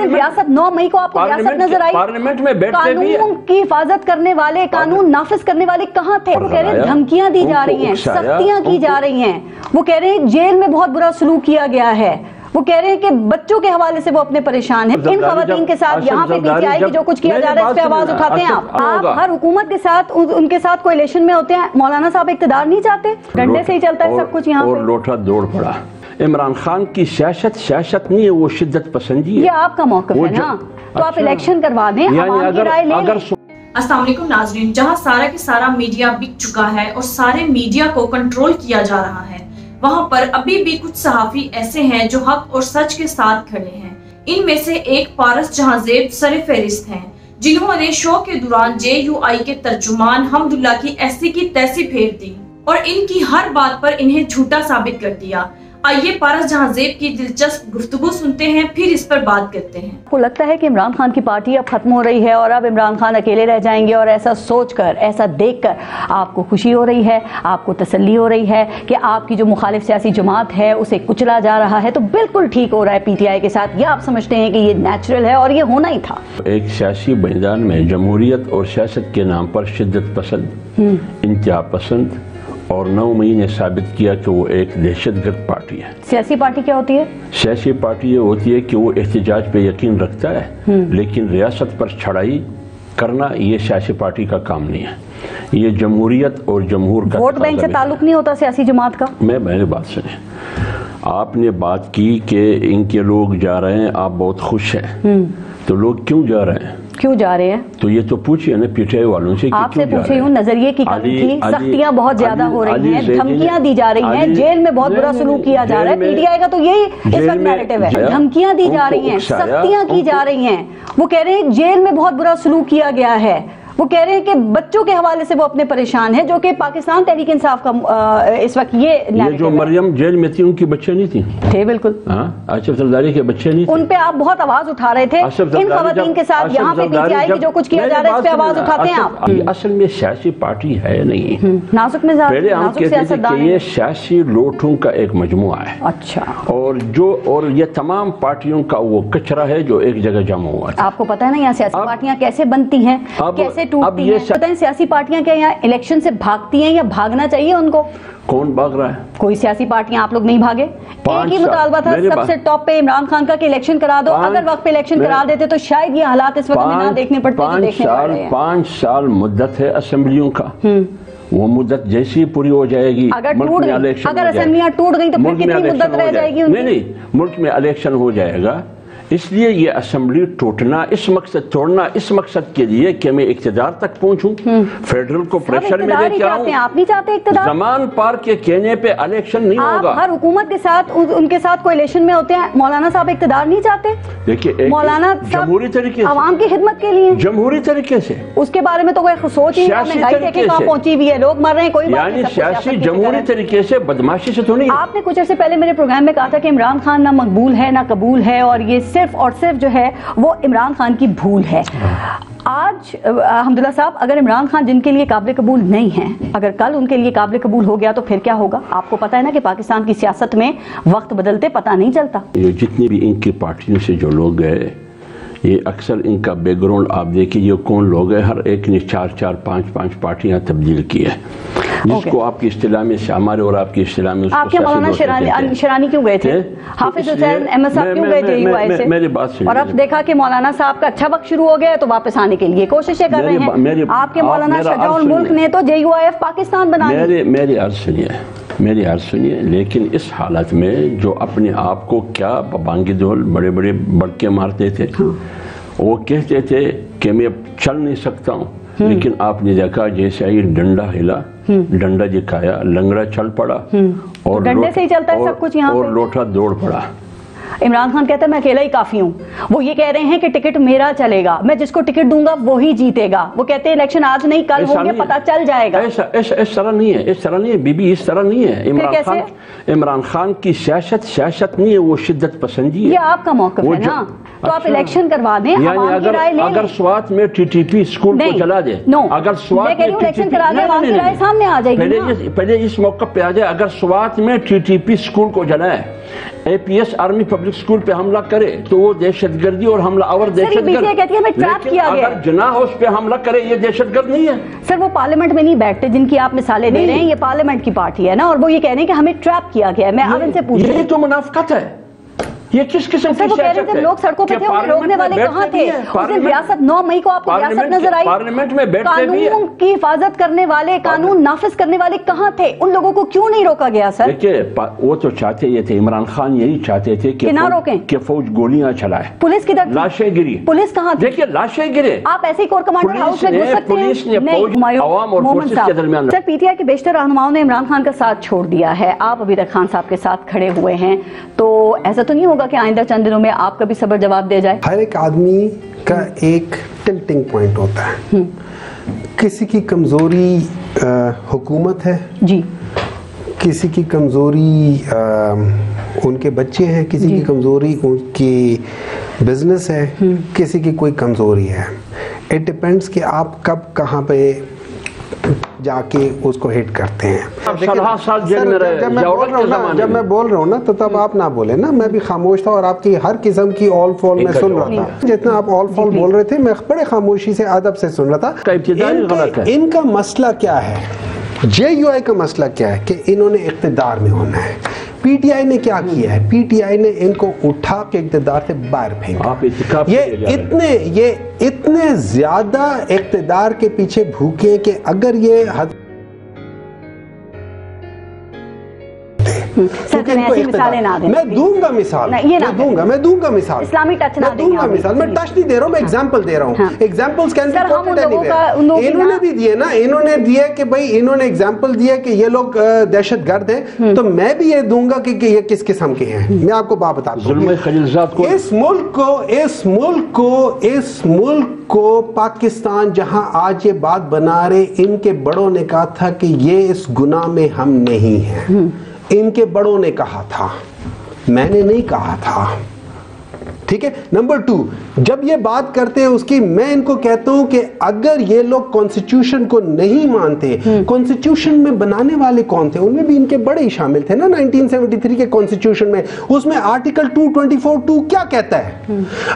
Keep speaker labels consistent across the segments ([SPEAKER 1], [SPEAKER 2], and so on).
[SPEAKER 1] दिन रियासत 9 मई को आपको रियासत नजर आई,
[SPEAKER 2] पार्लियामेंट में बैठते भी
[SPEAKER 1] कानून की हिफाजत करने वाले, कानून नाफिज करने वाले कहाँ थे? वो कह रहे हैं धमकियां दी जा रही हैं, सख्तियां की जा रही हैं, वो कह रहे हैं जेल में बहुत बुरा सलूक किया गया है, वो कह रहे हैं कि बच्चों के हवाले से वो अपने परेशान हैं। इन खवातीन के साथ यहाँ पे पीटीआई की जो कुछ किया जा रहा है इस पे आवाज उठाते हैं आप हर हुकूमत के साथ उनके साथ कोएलिशन में होते हैं। मौलाना साहब इक़्तिदार नहीं चाहते, डंडे से ही चलता है सब कुछ यहाँ पे।
[SPEAKER 2] और लोटा दौड़ पड़ा। इमरान खान की सियासत नहीं है, वो शिद्दत पसंदी है।
[SPEAKER 1] ये आपका मौक़िफ़ है ना, तो आप इलेक्शन करवा दें, अवाम की राय ले लें।
[SPEAKER 3] अस्सलाम वालेकुम नाज़रीन, जहां सारा के सारा मीडिया बिक चुका है और सारे मीडिया को कंट्रोल किया जा रहा है, वहां पर अभी भी कुछ सहाफ़ी ऐसे हैं जो हक और सच के साथ खड़े हैं। इनमें से एक पारस जहांज़ेब सर-ए-फ़हरिस्त हैं, जिन्होंने शो के दौरान JUI के तर्जुमान हमदुल्ला की ऐसी की तैसी फेर दी और इनकी हर बात पर इन्हें झूठा साबित कर दिया। आइए पारस जहांज़ेब की दिलचस्प गुफ्तगू सुनते हैं, फिर इस पर बात करते हैं।
[SPEAKER 1] आपको लगता है कि इमरान खान की पार्टी अब खत्म हो रही है और अब इमरान खान अकेले रह जाएंगे, और ऐसा सोचकर, ऐसा देखकर आपको खुशी हो रही है, आपको तसल्ली हो रही है कि आपकी जो मुखालिफ सियासी जमात है उसे कुचला जा रहा है, तो बिल्कुल ठीक हो रहा है PTI के साथ, या आप समझते हैं कि ये नेचुरल है और ये होना ही था?
[SPEAKER 2] एक सियासी मैदान में जमहूरियत और सियासत के नाम पर शिद्दत पसंद, इंतहा पसंद और 9 मई ने साबित किया कि वो एक दहशतगर्द पार्टी है। सियासी पार्टी क्या होती है? सियासी पार्टी ये होती है कि वो एहतजाज पे यकीन रखता है, लेकिन रियासत पर चढ़ाई करना ये सियासी पार्टी का काम नहीं है। ये जमहूरियत और जमहूर का
[SPEAKER 1] वोट बैंक से ताल्लुक नहीं होता सियासी जमात का।
[SPEAKER 2] मैंने बात सुनी, आपने बात की कि इनके लोग जा रहे हैं, आप बहुत खुश हैं, तो लोग क्यों जा रहे हैं?
[SPEAKER 1] क्यों जा रहे हैं?
[SPEAKER 2] तो ये तो पूछिए ना PTI वालों से।
[SPEAKER 1] आपसे पूछे हूँ, नजरिए की कमी थी, सख्तियां बहुत ज्यादा हो रही हैं, धमकियां दी जा रही हैं, जेल में बहुत बुरा सलूक किया जा रहा है। PTI का तो यही इस वक्त नैरेटिव है, धमकियां दी जा रही हैं, सख्तियां की जा रही हैं। वो कह रहे हैं जेल में बहुत बुरा सलूक किया गया है, वो कह रहे हैं कि बच्चों के हवाले से वो अपने परेशान है, जो कि पाकिस्तान तहरीक इंसाफ का इस वक्त ये
[SPEAKER 2] जो मरियम जेल में थी उनकी बच्चे नहीं थी?
[SPEAKER 1] थे बिल्कुल।
[SPEAKER 2] आसिफ जरदारी के बच्चे नहीं थे?
[SPEAKER 1] उन पे आप बहुत आवाज उठा रहे थे। इन खवातीन के साथ यहाँ पे PTI की जो कुछ किया जा रहा है इस पे आवाज उठाते हैं आप।
[SPEAKER 2] असल में सियासी पार्टी है नहीं,
[SPEAKER 1] नाजुक मिजाज,
[SPEAKER 2] पहले हम कहते थे कि ये सियासी लोटों का एक मजमुआ है।
[SPEAKER 1] अच्छा।
[SPEAKER 2] और ये तमाम पार्टियों का वो कचरा है जो एक जगह जमा हुआ है।
[SPEAKER 1] आपको पता है ना यहाँ सियासी पार्टियां कैसे बनती हैं, कैसे टूटती हैं? पता है सियासी पार्टियां क्या यहाँ इलेक्शन से भागती हैं या भागना चाहिए उनको?
[SPEAKER 2] कौन भाग रहा है?
[SPEAKER 1] कोई सियासी पार्टियां, आप लोग नहीं भागे। एक ही मुतालबा था सबसे टॉप पे इमरान खान का कि इलेक्शन करा दो। अगर वक्त पे इलेक्शन करा देते तो शायद ये हालात इस वक्त हमें ना देखने पड़ते।
[SPEAKER 2] 5 साल मुद्दत है असेंबलियों का, वो मुद्दत जैसी ही पूरी हो जाएगी,
[SPEAKER 1] अगर असेंबलियां टूट गई तो फिर कितनी मुद्दत रह जाएगी?
[SPEAKER 2] नहीं, मुल्क में इलेक्शन हो जाएगा। इसलिए ये असेंबली टूटना तोड़ना इस मकसद के लिए कि मैं इक़्तिदार तक पहुंचूं, फेडरल को प्रेशर में लेके आऊं।
[SPEAKER 1] आप नहीं चाहते इक़्तिदार?
[SPEAKER 2] ज़मान पार के कहने पे इलेक्शन नहीं होगा।
[SPEAKER 1] हर हुकूमत के साथ उनके साथ कोएलिशन में होते हैं। मौलाना साहब इक़्तिदार नहीं चाहते?
[SPEAKER 2] देखिए,
[SPEAKER 1] मौलाना
[SPEAKER 2] जमहूरी तरीके से,
[SPEAKER 1] आवाम की खिदमत के लिए,
[SPEAKER 2] जमहूरी तरीके से,
[SPEAKER 1] उसके बारे में तो कोई सोच ही नहीं। महंगाई कहाँ पहुंची हुई है, लोग मर रहे हैं, कोई
[SPEAKER 2] यानी सियासी जमहूरी तरीके से, बदमाशी से तो नहीं।
[SPEAKER 1] आपने कुछ अर्से पहले मेरे प्रोग्राम में कहा था कि इमरान खान ना मकबूल है ना कबूल है, और ये सिर्फ और सिर्फ जो है वो इमरान खान की भूल है। आज अल्हम्दुलिल्लाह साहब, अगर इमरान खान जिनके लिए काबिल कबूल नहीं है, अगर कल उनके लिए काबिल कबूल हो गया तो फिर क्या होगा? आपको पता है ना कि पाकिस्तान की सियासत में वक्त बदलते पता नहीं चलता।
[SPEAKER 2] ये जितनी भी इनकी पार्टियों से जो लोग गए, ये अक्सर इनका बैकग्राउंड आप देखिए, ये कौन लोग हैं, हर एक ने 4-4, 5-5 पार्टियां तब्दील की है, जिसको आपकी इस्तिलाह में हमारे और आपकी इस्तिलाह में
[SPEAKER 1] आपके मौलाना शरानी क्यों गए थे? हाफिज हुसैन अहमद साहब क्यों गए JUI से?
[SPEAKER 2] मेरी बात सुनिए।
[SPEAKER 1] और अब देखा कि मौलाना साहब का अच्छा वक्त शुरू हो गया तो वापस आने के लिए कोशिशें कर रहे हैं। आपके मौलाना शाहजहां मुल्क ने तो JUIF पाकिस्तान बना दी।
[SPEAKER 2] मेरी अर्ज सुनिए, लेकिन इस हालत में जो अपने आप को क्या बांगी दोल बड़े बड़े बड़के मारते थे, वो कहते थे कि मैं चल नहीं सकता हूँ, लेकिन आपने देखा जैसे ही डंडा हिला, डंडा दिखाया, लंगड़ा चल पड़ा, और
[SPEAKER 1] डंडे से ही चलता है सब कुछ यहाँ
[SPEAKER 2] और लोटा दौड़ पड़ा।
[SPEAKER 1] इमरान खान कहता है मैं अकेला ही काफी हूँ। वो ये कह रहे हैं कि टिकट मेरा चलेगा, मैं जिसको टिकट दूंगा वही जीतेगा। वो कहते हैं इलेक्शन आज नहीं कल होंगे, पता चल जाएगा।
[SPEAKER 2] इस तरह नहीं है, बीबी, इस तरह नहीं है। इमरान खान की सियासत नहीं है, वो शिद्दत पसंदी है।
[SPEAKER 1] ये आपका मौक़िफ़ है ना, तो आप इलेक्शन करवा दें, अवाम की राय लें।
[SPEAKER 2] अगर स्वात में TTP स्कूल को चला दे, अगर स्वात में
[SPEAKER 1] इलेक्शन करा दें, अवाम की राय सामने आ जाएगी।
[SPEAKER 2] पहले इस मौके पे आ जाए, अगर स्वात में TTP स्कूल को जलाए, APS आर्मी पब्लिक स्कूल पे हमला करे तो वो दहशतगर्दी और हमला और दहशतगर्द
[SPEAKER 1] कहती है हमें ट्रैप किया गया।
[SPEAKER 2] अगर जिन्ना हाउस पे हमला करे ये दहशतगर्द नहीं है।
[SPEAKER 1] सर वो पार्लियामेंट में नहीं बैठते जिनकी आप मिसालें दे रहे हैं, ये पार्लियामेंट की पार्टी है ना, और वो ये कह रहे हैं कि हमें ट्रैप किया गया है। मैं अब इनसे पूछ रही हूं,
[SPEAKER 2] ये तो मुनाफिकत है। ये किस किस्म की
[SPEAKER 1] सियासत है? लोग सड़कों पे थे, उन्हें रोकने वाले कहाँ थे? उस दिन रियासत 9 मई को आपको रियासत नजर आई?
[SPEAKER 2] पार्लियामेंट में बैठते भी
[SPEAKER 1] कानून की हिफाजत करने वाले, कानून नाफिज करने वाले कहाँ थे? उन लोगों को क्यों नहीं रोका गया सर?
[SPEAKER 2] देखिए वो तो चाहते ये थे, इमरान खान यही चाहते थे कि
[SPEAKER 1] ना रोकें,
[SPEAKER 2] कि फौज गोलियां चलाए,
[SPEAKER 1] पुलिस की तरफ
[SPEAKER 2] लाशें गिरी।
[SPEAKER 1] पुलिस कहाँ थी?
[SPEAKER 2] देखिए लाशें गिरे।
[SPEAKER 1] आप ऐसे ही कोर कमांडर हाउस में घुस सकते हैं?
[SPEAKER 2] पुलिस ने अवाम और फोर्सेस के दरमियान।
[SPEAKER 1] सर पीटीआई के बेशतर रहनुमाओं ने इमरान खान का साथ छोड़ दिया है, आप अभी तक खान साहब के साथ खड़े हुए हैं, तो ऐसा तो नहीं होगा कि आइंदा चंद दिनों में आपका भी सबर जवाब दे जाए?
[SPEAKER 4] हर एक आदमी का एक टिल्टिंग पॉइंट होता है। किसी की कमजोरी हुकूमत है जी, किसी की कमजोरी उनके बच्चे हैं, किसी की कमजोरी उनकी बिजनेस है, किसी की कोई कमजोरी है। इट डिपेंड्स कि आप कब कहाँ पे जाके उसको हिट करते हैं। जब मैं बोल रहा हूँ ना तो तब आप ना बोले ना, मैं भी खामोश था और आपकी हर किस्म की ऑल फॉल में सुन रहा था। जितना आप ऑल फॉल बोल रहे थे मैं बड़े खामोशी से अदब से सुन रहा था। इनका मसला क्या है, JUI का मसला क्या है कि इन्होंने इख्तिदार में होना है। पीटीआई ने क्या किया है, पीटीआई ने इनको उठा के इख्तिदार से बाहर फेंका। ये इतने ज्यादा इख्तिदार के पीछे भूखे हैं कि अगर ये मैं दूंगा मिसाल, मैं दूंगा मिसाल,
[SPEAKER 1] इस्लामी टच ना
[SPEAKER 4] दूंगा मिसाल, मैं टच नहीं दे रहा हूँ, मैं एग्जांपल दे रहा हूँ। Examples can be coated anywhere. इन्होंने भी दिए ना, इन्होंने दिया कि भाई इन्होंने एग्जांपल दिया कि ये लोग दहशतगर्द हैं, तो मैं भी ये दूंगा कि ये किस किस्म के हैं। मैं आपको बात बताता हूँ, इस मुल्क को पाकिस्तान जहां आज ये बात बना रहे, इनके बड़ों ने कहा था कि ये इस गुनाह में हम नहीं हैं। इनके बड़ों ने कहा था, मैंने नहीं कहा था, ठीक है। नंबर 2, जब ये बात करते हैं उसकी, मैं इनको कहता हूं कि अगर ये लोग कॉन्स्टिट्यूशन को नहीं मानते, कॉन्स्टिट्यूशन में बनाने वाले कौन थे? उनमें भी इनके बड़े ही शामिल थे ना 1973 के कॉन्स्टिट्यूशन में। उसमें आर्टिकल 224(2) क्या कहता है?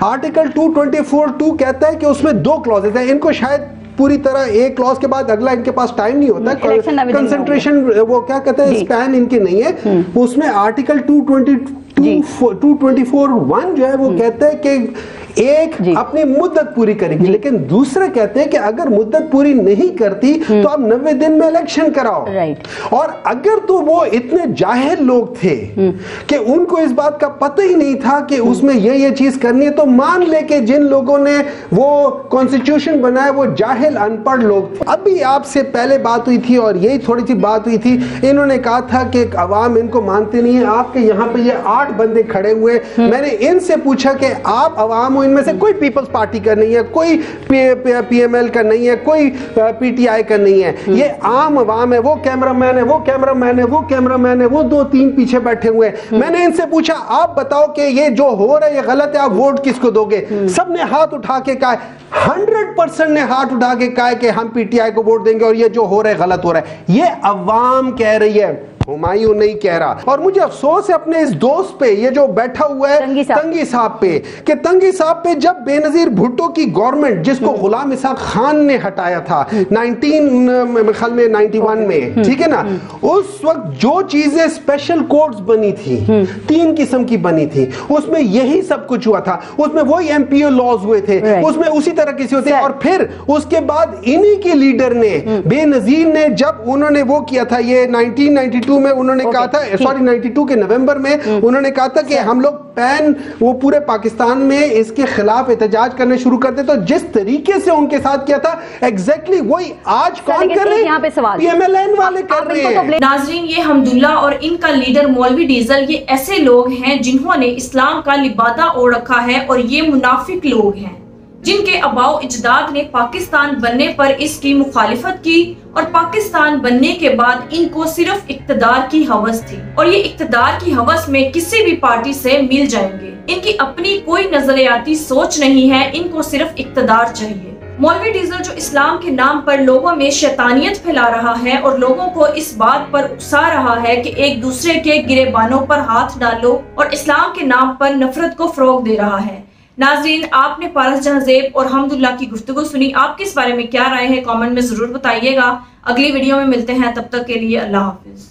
[SPEAKER 4] आर्टिकल 224(2) कहता है कि उसमें 2 क्लॉजेस हैं। इनको शायद पूरी तरह एक क्लॉज के बाद अगला इनके पास टाइम नहीं होता, कंसंट्रेशन वो क्या कहते हैं स्पैन इनके नहीं है। उसमें आर्टिकल 224(1) जो है वो कहता है कि एक अपनी मुद्दत पूरी करेगी, लेकिन दूसरे कहते हैं कि अगर मुद्दत पूरी नहीं करती तो आप 90 दिन में इलेक्शन कराओ। और अगर तो वो इतने जाहिल लोग थे कि उनको इस बात का पता ही नहीं था कि उसमें ये चीज करनी है, तो मान ले कि जिन लोगों ने वो कॉन्स्टिट्यूशन बनाया वो जाहिल अनपढ़ लोग थे। अभी आपसे पहले बात हुई थी और यही थोड़ी सी बात हुई थी, इन्होंने कहा था कि अवाम इनको मानते नहीं है। आपके यहाँ पे ये 8 बंदे खड़े हुए, मैंने इनसे पूछा कि आप अवाम, इनमें से कोई पीपल्स पार्टी का नहीं है, कोई PML का नहीं है, कोई PTI का नहीं है, ये आम अवाम है। वो कैमरामैन है, वो कैमरामैन है, वो कैमरामैन है, वो 2-3 पीछे बैठे हुए हैं। मैंने इनसे पूछा आप बताओ कि ये जो हो रहा है ये गलत है, आप वोट किसको दोगे? सबने हाथ उठा के कहा, 100% ने हाथ उठा के कहा कि हम PTI को वोट देंगे और ये जो हो रहा है गलत हो रहा है। ये अवाम कह रही है, हुमायूं नहीं कह रहा। और मुझे अफसोस है अपने इस दोस्त पे, ये जो बैठा हुआ है तंगी साहब पे, कि तंगी साहब पे जब बेनजीर भुट्टो की गवर्नमेंट, जिसको गुलाम इसाक खान ने हटाया था 1991 में, ठीक है ना, उस वक्त जो चीजें स्पेशल कोर्ट्स बनी थी, 3 किस्म की बनी थी, उसमें यही सब कुछ हुआ था। उसमें वही MPO लॉज हुए थे, उसमें उसी तरह किसी होते। और फिर उसके बाद इन्हीं के लीडर ने, बेनजीर ने, जब उन्होंने वो किया था, ये 1992 में उन्होंने कहा था, सॉरी 92 के नवंबर में उन्होंने कहा था कि हम लोग पैन वो पूरे पाकिस्तान में इसके खिलाफ एहतजाज करने शुरू करते। तो जिस तरीके से उनके साथ किया था एग्जैक्टली वही आज कौन कर रहे हैं? PMLN वाले कर रहे हैं।
[SPEAKER 3] नाजरीन, ये हमदुल्ला और इनका लीडर मौलवी डीजल, ये ऐसे लोग हैं जिन्होंने इस्लाम का लिबादा ओढ़ रखा है, और ये मुनाफिक लोग हैं जिनके अबाओ इजदाद ने पाकिस्तान बनने पर इसकी मुखालिफत की, और पाकिस्तान बनने के बाद इनको सिर्फ इक्तदार की हवस थी, और ये इक्तदार की हवस में किसी भी पार्टी से मिल जाएंगे। इनकी अपनी कोई नजरियाती सोच नहीं है, इनको सिर्फ इक्तदार चाहिए। मौलवी डीजल जो इस्लाम के नाम पर लोगों में शैतानियत फैला रहा है और लोगों को इस बात पर उकसा रहा है कि एक दूसरे के गिरेबानों पर हाथ डालो और इस्लाम के नाम पर नफरत को फरोग दे रहा है। नाजरीन, आपने पारस जहांज़ेब और हमदुल्ला की गुफ्तगू सुनी, आपके इस बारे में क्या राय है कमेंट में जरूर बताइएगा। अगली वीडियो में मिलते हैं, तब तक के लिए अल्लाह हाफिज।